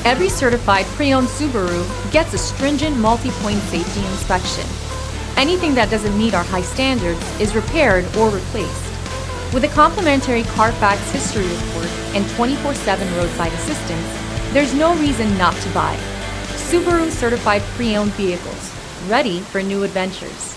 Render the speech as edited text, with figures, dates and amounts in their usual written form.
Every certified pre-owned Subaru gets a stringent multi-point safety inspection. Anything that doesn't meet our high standards is repaired or replaced. With a complimentary Carfax history report and 24/7 roadside assistance, there's no reason not to buy. Subaru certified pre-owned vehicles, ready for new adventures.